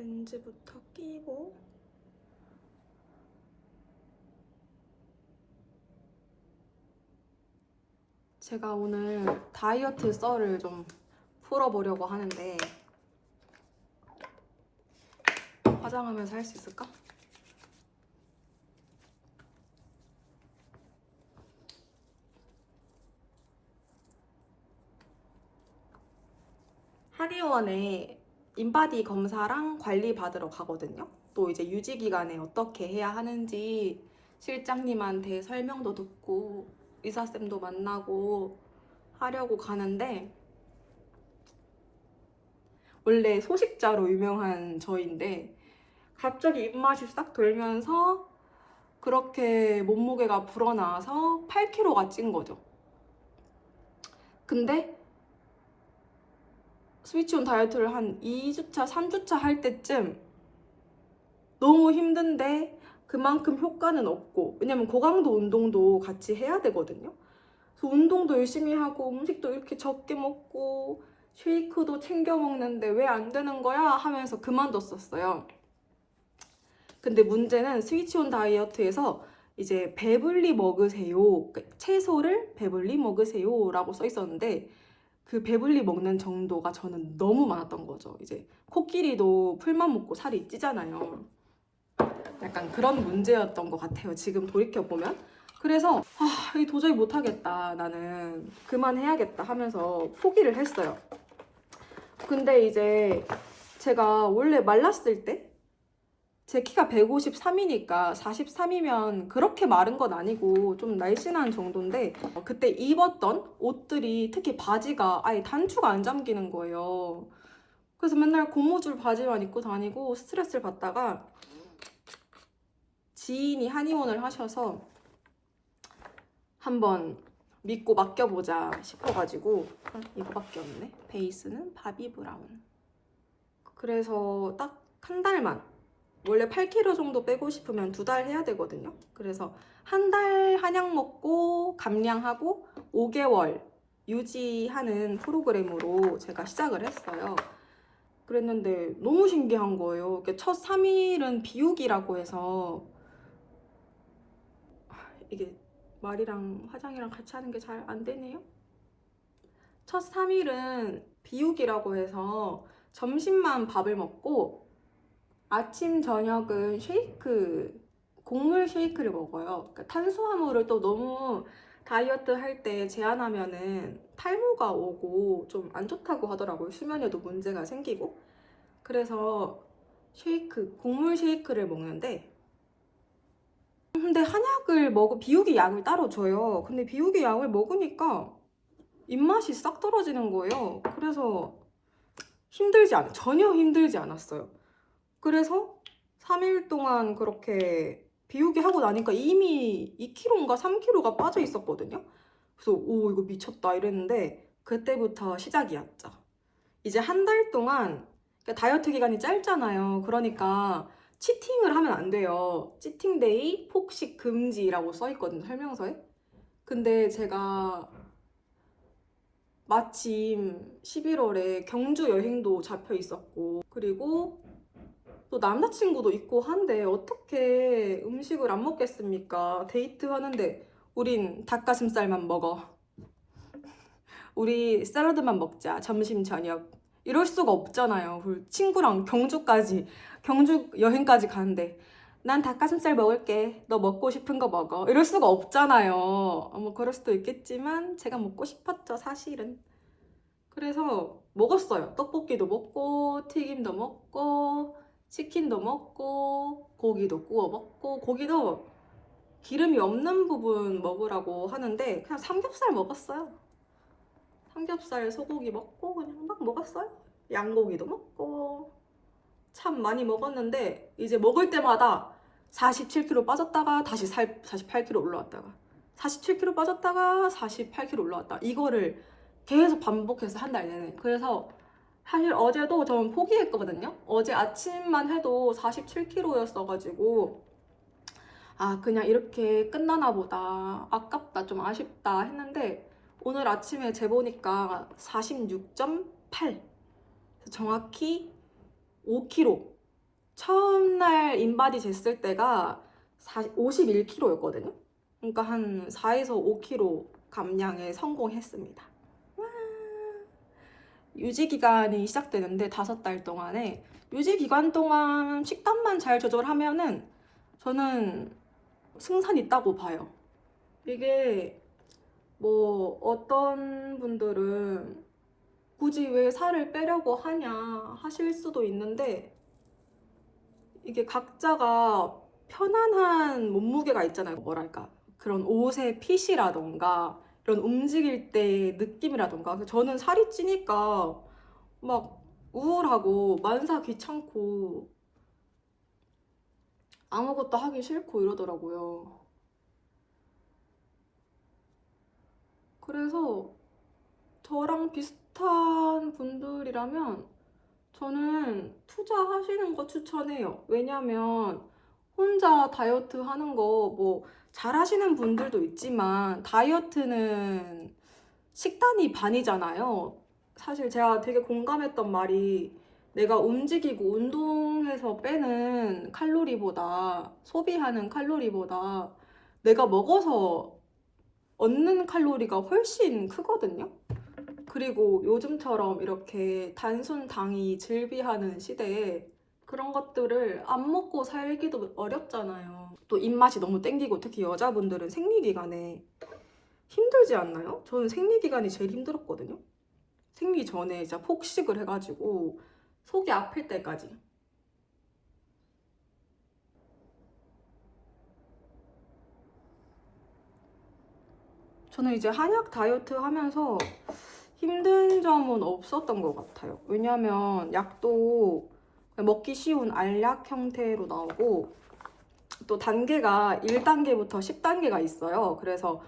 렌즈부터 끼고 제가 오늘 다이어트 썰을 좀 풀어보려고 하는데 화장하면서 할 수 있을까? 한의원에 인바디 검사랑 관리 받으러 가거든요. 또 이제 유지 기간에 어떻게 해야 하는지 실장님한테 설명도 듣고 의사쌤도 만나고 하려고 가는데, 원래 소식자로 유명한 저인데 갑자기 입맛이 싹 돌면서 그렇게 몸무게가 불어나서 8kg가 찐 거죠. 근데 스위치온 다이어트를 한 2주차, 3주차 할 때쯤 너무 힘든데 그만큼 효과는 없고, 왜냐면 고강도 운동도 같이 해야 되거든요. 그래서 운동도 열심히 하고 음식도 이렇게 적게 먹고 쉐이크도 챙겨 먹는데 왜 안 되는 거야 하면서 그만뒀었어요. 근데 문제는 스위치온 다이어트에서 이제 배불리 먹으세요, 그러니까 채소를 배불리 먹으세요 라고 써 있었는데 그 배불리 먹는 정도가 저는 너무 많았던 거죠. 이제 코끼리도 풀만 먹고 살이 찌잖아요. 약간 그런 문제였던 것 같아요, 지금 돌이켜보면. 그래서 이 도저히 못하겠다, 나는 그만해야겠다 하면서 포기를 했어요. 근데 이제 제가 원래 말랐을 때 제 키가 153이니까 43이면 그렇게 마른 건 아니고 좀 날씬한 정도인데, 그때 입었던 옷들이 특히 바지가 아예 단추가 안 잠기는 거예요. 그래서 맨날 고무줄 바지만 입고 다니고 스트레스를 받다가 지인이 한의원을 하셔서 한번 믿고 맡겨보자 싶어가지고, 이거밖에 없네. 베이스는 바비 브라운. 그래서 딱 한 달만, 원래 8kg 정도 빼고 싶으면 2달 해야 되거든요. 그래서 한 달 한약 먹고 감량하고 5개월 유지하는 프로그램으로 제가 시작을 했어요. 그랬는데 너무 신기한 거예요. 첫 3일은 비우기라고 해서, 이게 말이랑 화장이랑 같이 하는 게 잘 안 되네요. 첫 3일은 비우기라고 해서 점심만 밥을 먹고 아침 저녁은 쉐이크, 곡물 쉐이크를 먹어요. 그러니까 탄수화물을 또 너무 다이어트 할 때 제한하면은 탈모가 오고 좀 안 좋다고 하더라고요. 수면에도 문제가 생기고. 그래서 쉐이크, 곡물 쉐이크를 먹는데, 근데 한약을 비우기 약을 따로 줘요. 근데 비우기 약을 먹으니까 입맛이 싹 떨어지는 거예요. 그래서 전혀 힘들지 않았어요. 그래서 3일 동안 그렇게 비우기 하고 나니까 이미 2kg인가 3kg가 빠져 있었거든요. 그래서 오, 이거 미쳤다 이랬는데 그때부터 시작이었죠. 이제 한 달 동안, 그러니까 다이어트 기간이 짧잖아요. 그러니까 치팅을 하면 안 돼요. 치팅데이, 폭식 금지라고 써 있거든요, 설명서에. 근데 제가 마침 11월에 경주 여행도 잡혀 있었고, 그리고 또 남자친구도 있고 한데 어떻게 음식을 안 먹겠습니까? 데이트 하는데 우린 닭가슴살만 먹어, 우리 샐러드만 먹자, 점심 저녁, 이럴 수가 없잖아요. 그리고 친구랑 경주 여행까지 가는데 난 닭가슴살 먹을게, 너 먹고 싶은 거 먹어, 이럴 수가 없잖아요. 뭐 그럴 수도 있겠지만 제가 먹고 싶었죠, 사실은. 그래서 먹었어요. 떡볶이도 먹고 튀김도 먹고 치킨도 먹고 고기도 구워 먹고, 고기도 기름이 없는 부분 먹으라고 하는데 그냥 삼겹살 먹었어요. 삼겹살 소고기 먹고 그냥 막 먹었어요. 양고기도 먹고 참 많이 먹었는데 이제 먹을 때마다 47kg 빠졌다가 다시 48kg 올라왔다가 47kg 빠졌다가 48kg 올라왔다, 이거를 계속 반복해서 한 달 내내. 그래서 사실 어제도 저는 포기했거든요. 어제 아침만 해도 47kg였어가지고 그냥 이렇게 끝나나 보다, 아깝다, 좀 아쉽다 했는데 오늘 아침에 재보니까 46.8, 정확히 5kg 처음 날 인바디 쟀을 때가 51kg였거든요. 그러니까 한 4에서 5kg 감량에 성공했습니다. 와. 유지 기간이 시작되는데 5달 동안에 유지 기간 동안 식단만 잘 조절하면은 저는 승산 있다고 봐요. 이게 뭐 어떤 분들은 굳이 왜 살을 빼려고 하냐 하실 수도 있는데 이게 각자가 편안한 몸무게가 있잖아요. 뭐랄까 그런 옷의 핏이라던가 이런 움직일 때의 느낌이라던가 저는 살이 찌니까 막 우울하고 만사 귀찮고 아무것도 하기 싫고 이러더라고요. 그래서 저랑 비슷한 분들이라면 저는 투자하시는 거 추천해요. 왜냐면 혼자 다이어트 하는 거 뭐 잘하시는 분들도 있지만 다이어트는 식단이 반이잖아요. 사실 제가 되게 공감했던 말이 내가 움직이고 운동해서 빼는 칼로리보다 소비하는 칼로리보다 내가 먹어서 얻는 칼로리가 훨씬 크거든요. 그리고 요즘처럼 이렇게 단순 당이 즐비하는 시대에 그런 것들을 안 먹고 살기도 어렵잖아요. 또 입맛이 너무 땡기고 특히 여자분들은 생리기간에 힘들지 않나요? 저는 생리기간이 제일 힘들었거든요. 생리 전에 진짜 폭식을 해가지고 속이 아플 때까지. 저는 이제 한약 다이어트 하면서 힘든 점은 없었던 것 같아요. 왜냐면 약도 먹기 쉬운 알약 형태로 나오고 또 단계가 1단계부터 10단계가 있어요. 그래서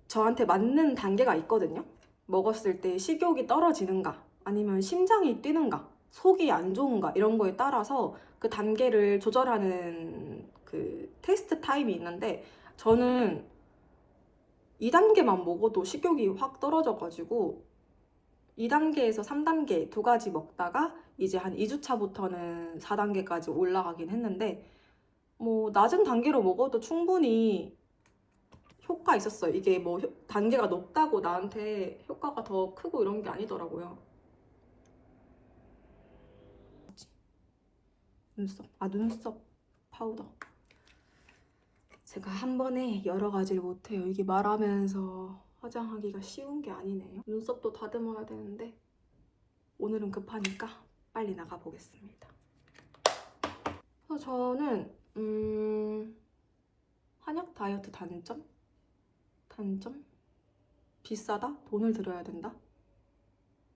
저한테 맞는 단계가 있거든요. 먹었을 때 식욕이 떨어지는가 아니면 심장이 뛰는가 속이 안 좋은가 이런 거에 따라서 그 단계를 조절하는 그 테스트 타임이 있는데 저는 2단계만 먹어도 식욕이 확 떨어져가지고 2단계에서 3단계 두 가지 먹다가 이제 한 2주차부터는 4단계까지 올라가긴 했는데 뭐 낮은 단계로 먹어도 충분히 효과 있었어요. 이게 뭐 단계가 높다고 나한테 효과가 더 크고 이런 게 아니더라고요. 눈썹 파우더. 제가 한 번에 여러 가지를 못해요. 이게 말하면서 화장하기가 쉬운 게 아니네요. 눈썹도 다듬어야 되는데 오늘은 급하니까 빨리 나가보겠습니다. 그래서 저는 한약 다이어트 단점? 비싸다? 돈을 들여야 된다?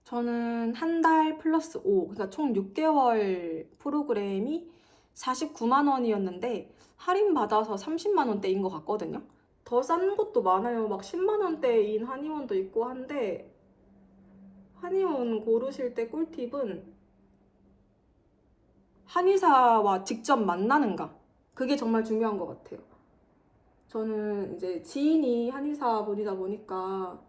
저는 한 달 플러스 5, 그러니까 총 6개월 프로그램이 49만 원이었는데 할인 받아서 30만 원대인 것 같거든요. 더 싼 곳도 많아요. 막 10만 원대인 한의원도 있고 한데 한의원 고르실 때 꿀팁은 한의사와 직접 만나는가? 그게 정말 중요한 것 같아요. 저는 이제 지인이 한의사 분이다 보니까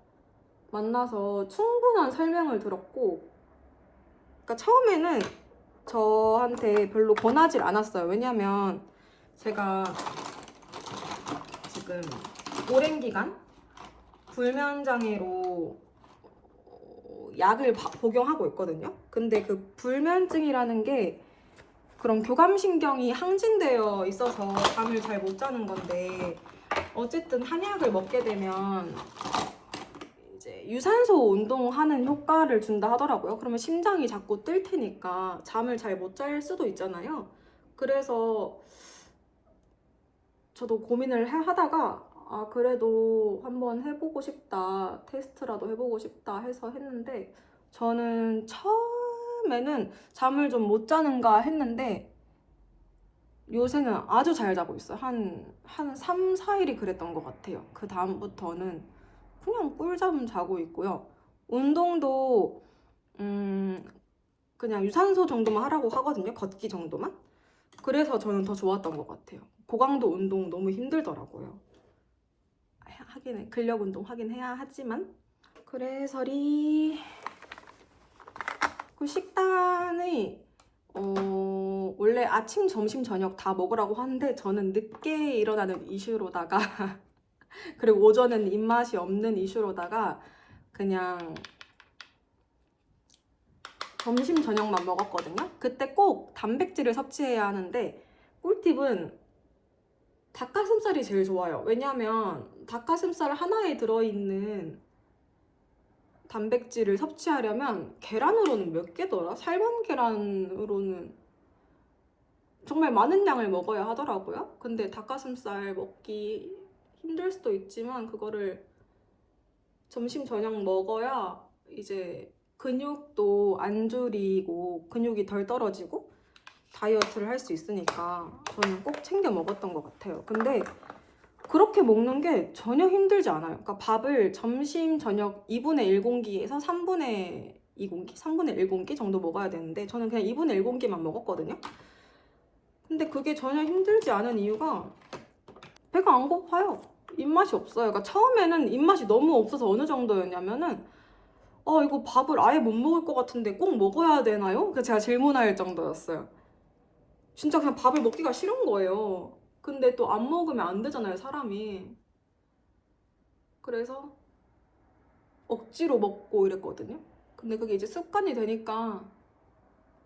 만나서 충분한 설명을 들었고, 그러니까 처음에는 저한테 별로 권하질 않았어요. 왜냐면 제가 지금 오랜 기간 불면장애로 약을 복용하고 있거든요. 근데 그 불면증이라는 게 그런 교감신경이 항진되어 있어서 잠을 잘 못 자는 건데 어쨌든 한약을 먹게 되면 이제 유산소 운동하는 효과를 준다 하더라고요. 그러면 심장이 자꾸 뛸 테니까 잠을 잘 못 잘 수도 있잖아요. 그래서 저도 고민을 하다가 아 그래도 한번 해보고 싶다, 테스트라도 해보고 싶다 해서 했는데 저는 처음에는 잠을 좀 못 자는가 했는데 요새는 아주 잘 자고 있어요. 한 3, 4일이 그랬던 것 같아요. 그 다음부터는 그냥 꿀잠 자고 있고요. 운동도 그냥 유산소 정도만 하라고 하거든요. 걷기 정도만. 그래서 저는 더 좋았던 것 같아요. 고강도 운동 너무 힘들더라고요. 하긴 근력 운동 하긴 해야 하지만 그래서리 그 식단이 원래 아침, 점심, 저녁 다 먹으라고 하는데 저는 늦게 일어나는 이슈로다가 그리고 오전에는 입맛이 없는 이슈로다가 그냥 점심, 저녁만 먹었거든요. 그때 꼭 단백질을 섭취해야 하는데 꿀팁은 닭가슴살이 제일 좋아요. 왜냐면 닭가슴살 하나에 들어있는 단백질을 섭취하려면 계란으로는 몇 개더라? 삶은 계란으로는 정말 많은 양을 먹어야 하더라고요. 근데 닭가슴살 먹기 힘들 수도 있지만 그거를 점심, 저녁 먹어야 이제 근육도 안 줄이고 근육이 덜 떨어지고 다이어트를 할 수 있으니까 저는 꼭 챙겨 먹었던 것 같아요. 근데 그렇게 먹는 게 전혀 힘들지 않아요. 그러니까 밥을 점심, 저녁 2분의 1 공기에서 3분의 2 공기, 3분의 1 공기 정도 먹어야 되는데 저는 그냥 2분의 1 공기만 먹었거든요. 근데 그게 전혀 힘들지 않은 이유가 배가 안 고파요. 입맛이 없어요. 그러니까 처음에는 입맛이 너무 없어서 어느 정도였냐면은 이거 밥을 아예 못 먹을 것 같은데 꼭 먹어야 되나요? 그래서 제가 질문할 정도였어요. 진짜 그냥 밥을 먹기가 싫은 거예요. 근데 또 안 먹으면 안 되잖아요, 사람이. 그래서 억지로 먹고 이랬거든요. 근데 그게 이제 습관이 되니까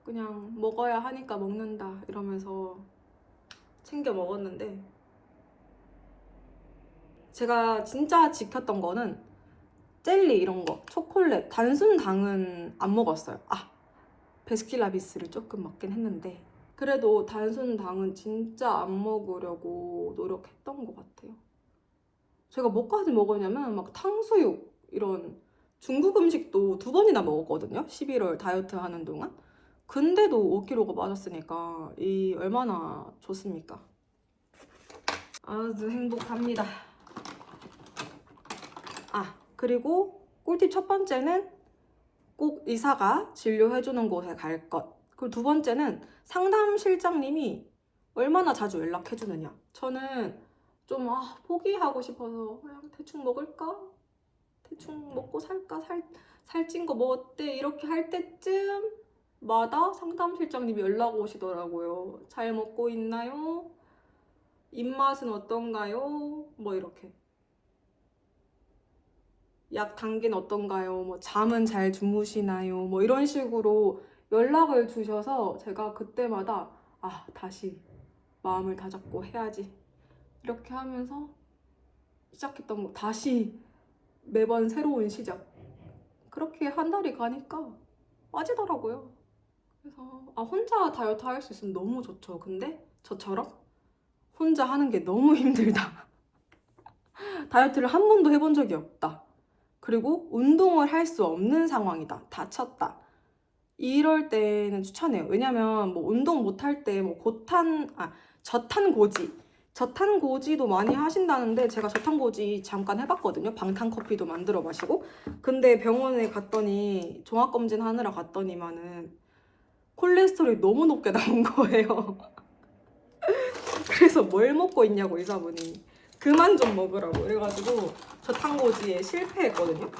그냥 먹어야 하니까 먹는다 이러면서 챙겨 먹었는데 제가 진짜 지켰던 거는 젤리 이런 거, 초콜릿, 단순 당은 안 먹었어요. 베스킨라빈스를 조금 먹긴 했는데 그래도 단순 당은 진짜 안 먹으려고 노력했던 것 같아요. 제가 뭐까지 먹었냐면 막 탕수육 이런 중국 음식도 2번이나 먹었거든요. 11월 다이어트 하는 동안. 근데도 5kg가 빠졌으니까 이 얼마나 좋습니까? 아주 행복합니다. 그리고 꿀팁 첫 번째는 꼭 의사가 진료해주는 곳에 갈 것. 그리고 두 번째는 상담 실장님이 얼마나 자주 연락해주느냐. 저는 좀 포기하고 싶어서 그냥 대충 먹을까? 대충 먹고 살까? 살찐 거 뭐 어때? 이렇게 할 때쯤마다 상담 실장님이 연락 오시더라고요. 잘 먹고 있나요? 입맛은 어떤가요? 뭐 이렇게. 약 단계는 어떤가요? 뭐 잠은 잘 주무시나요? 뭐 이런 식으로 연락을 주셔서 제가 그때마다 다시 마음을 다잡고 해야지 이렇게 하면서 시작했던 거 다시 매번 새로운 시작 그렇게 한 달이 가니까 빠지더라고요. 그래서 혼자 다이어트 할 수 있으면 너무 좋죠. 근데 저처럼 혼자 하는 게 너무 힘들다. 다이어트를 한 번도 해본 적이 없다. 그리고 운동을 할 수 없는 상황이다. 다쳤다. 이럴 때는 추천해요. 왜냐면 뭐 운동 못 할 때 뭐 저탄고지도 많이 하신다는데 제가 저탄고지 잠깐 해봤거든요. 방탄커피도 만들어 마시고. 근데 병원에 갔더니 종합검진 하느라 갔더니만은 콜레스테롤이 너무 높게 나온 거예요. 그래서 뭘 먹고 있냐고 의사분이 그만 좀 먹으라고 그래가지고 저탄고지에 실패했거든요.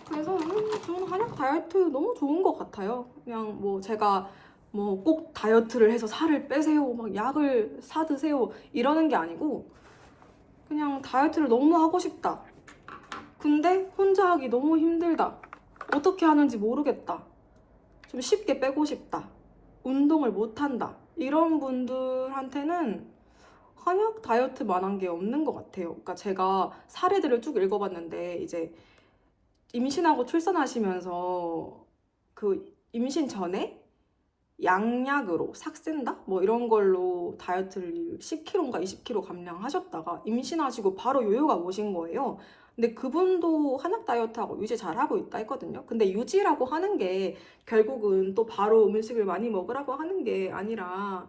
그래서 저는 한약 다이어트 너무 좋은 것 같아요. 그냥 뭐 제가 뭐 꼭 다이어트를 해서 살을 빼세요, 막 약을 사 드세요 이러는 게 아니고 그냥 다이어트를 너무 하고 싶다. 근데 혼자 하기 너무 힘들다. 어떻게 하는지 모르겠다. 좀 쉽게 빼고 싶다. 운동을 못 한다. 이런 분들한테는 한약 다이어트만한 게 없는 것 같아요. 그러니까 제가 사례들을 쭉 읽어봤는데 이제 임신하고 출산하시면서 그 임신 전에 양약으로 삭센다? 뭐 이런 걸로 다이어트를 10kg인가 20kg 감량하셨다가 임신하시고 바로 요요가 오신 거예요. 근데 그분도 한약 다이어트하고 유지 잘하고 있다 했거든요. 근데 유지라고 하는 게 결국은 또 바로 음식을 많이 먹으라고 하는 게 아니라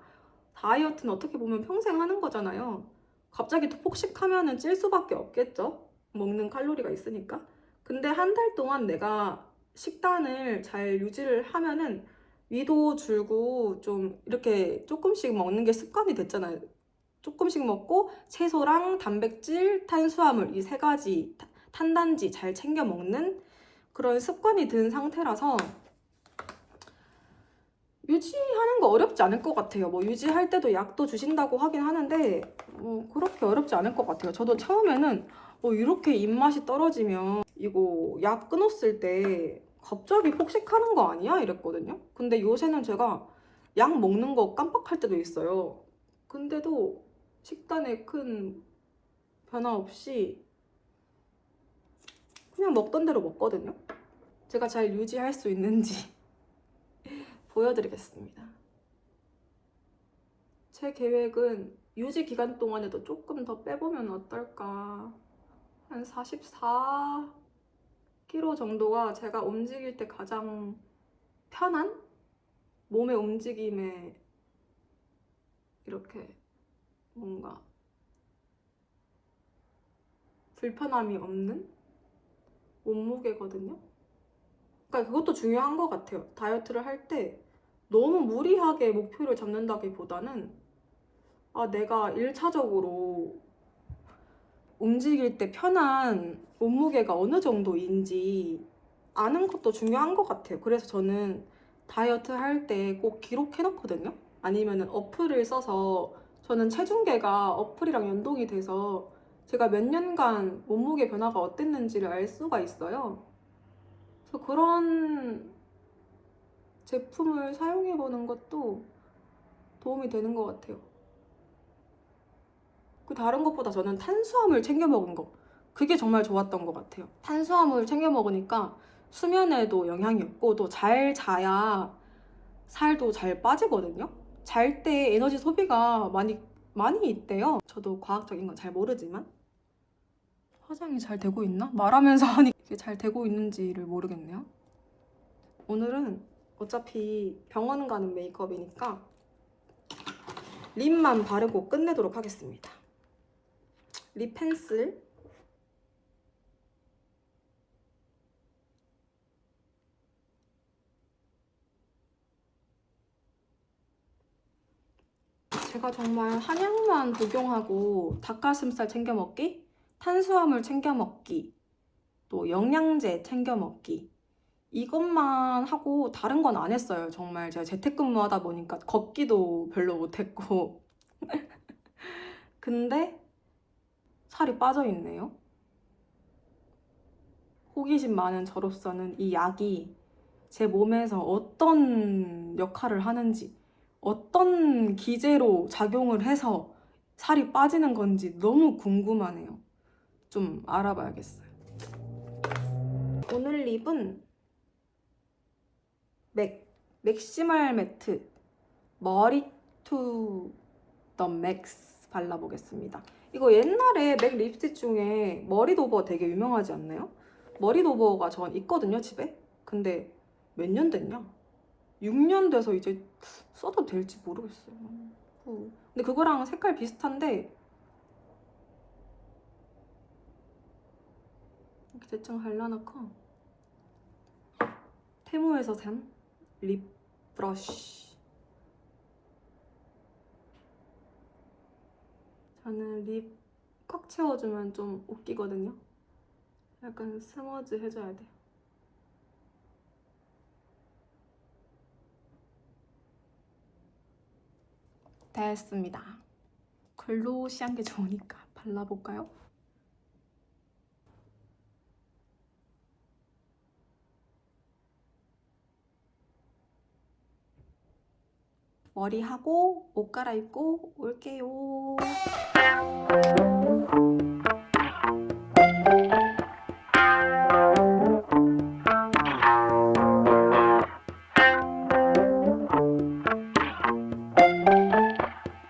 다이어트는 어떻게 보면 평생 하는 거잖아요. 갑자기 또 폭식하면은 찔 수밖에 없겠죠? 먹는 칼로리가 있으니까. 근데 한 달 동안 내가 식단을 잘 유지를 하면은 위도 줄고 좀 이렇게 조금씩 먹는 게 습관이 됐잖아요. 조금씩 먹고 채소랑 단백질, 탄수화물 이 3가지 탄단지 잘 챙겨 먹는 그런 습관이 든 상태라서 유지하는 거 어렵지 않을 것 같아요. 뭐 유지할 때도 약도 주신다고 하긴 하는데 그렇게 어렵지 않을 것 같아요. 저도 처음에는 이렇게 입맛이 떨어지면 이거 약 끊었을 때 갑자기 폭식하는 거 아니야? 이랬거든요. 근데 요새는 제가 약 먹는 거 깜빡할 때도 있어요. 근데도 식단에 큰 변화 없이 그냥 먹던 대로 먹거든요. 제가 잘 유지할 수 있는지 보여드리겠습니다. 제 계획은 유지 기간 동안에도 조금 더 빼보면 어떨까. 한 44kg 정도가 제가 움직일 때 가장 편한 몸의 움직임에 이렇게 뭔가 불편함이 없는 몸무게거든요. 그러니까 그것도 중요한 것 같아요. 다이어트를 할 때 너무 무리하게 목표를 잡는다기보다는 내가 1차적으로 움직일 때 편한 몸무게가 어느 정도인지 아는 것도 중요한 것 같아요. 그래서 저는 다이어트 할 때 꼭 기록해 놓거든요. 아니면은 어플을 써서 저는 체중계가 어플이랑 연동이 돼서 제가 몇 년간 몸무게 변화가 어땠는지를 알 수가 있어요. 그래서 그런 제품을 사용해 보는 것도 도움이 되는 것 같아요. 그 다른 것보다 저는 탄수화물 챙겨 먹은 거 그게 정말 좋았던 것 같아요. 탄수화물 챙겨 먹으니까 수면에도 영향이 없고 또 잘 자야 살도 잘 빠지거든요. 잘 때 에너지 소비가 많이 있대요. 저도 과학적인 건 잘 모르지만 화장이 잘 되고 있나? 말하면서 하니 이게 잘 되고 있는지를 모르겠네요. 오늘은 어차피 병원 가는 메이크업이니까 립만 바르고 끝내도록 하겠습니다. 립 펜슬 제가 정말 한약만 복용하고 닭가슴살 챙겨 먹기, 탄수화물 챙겨 먹기, 또 영양제 챙겨 먹기 이것만 하고 다른 건 안 했어요. 정말 제가 재택근무하다 보니까 걷기도 별로 못했고 근데 살이 빠져 있네요. 호기심 많은 저로서는 이 약이 제 몸에서 어떤 역할을 하는지 어떤 기제로 작용을 해서 살이 빠지는 건지 너무 궁금하네요. 좀 알아봐야겠어요. 오늘 립은 맥시멀 매트 머리 투 더 맥스 발라보겠습니다. 이거 옛날에 맥 립스틱 중에 머리 도버 되게 유명하지 않나요? 머리 도버가 전 있거든요, 집에. 근데 몇 년 됐냐? 6년 돼서 이제 써도 될지 모르겠어요. 근데 그거랑 색깔 비슷한데 이렇게 대충 발라놓고 테무에서 산 립 브러쉬. 저는 립 꽉 채워주면 좀 웃기거든요. 약간 스머즈 해줘야 돼. 됐습니다. 글로시한 게 좋으니까 발라볼까요? 머리하고 옷 갈아입고 올게요.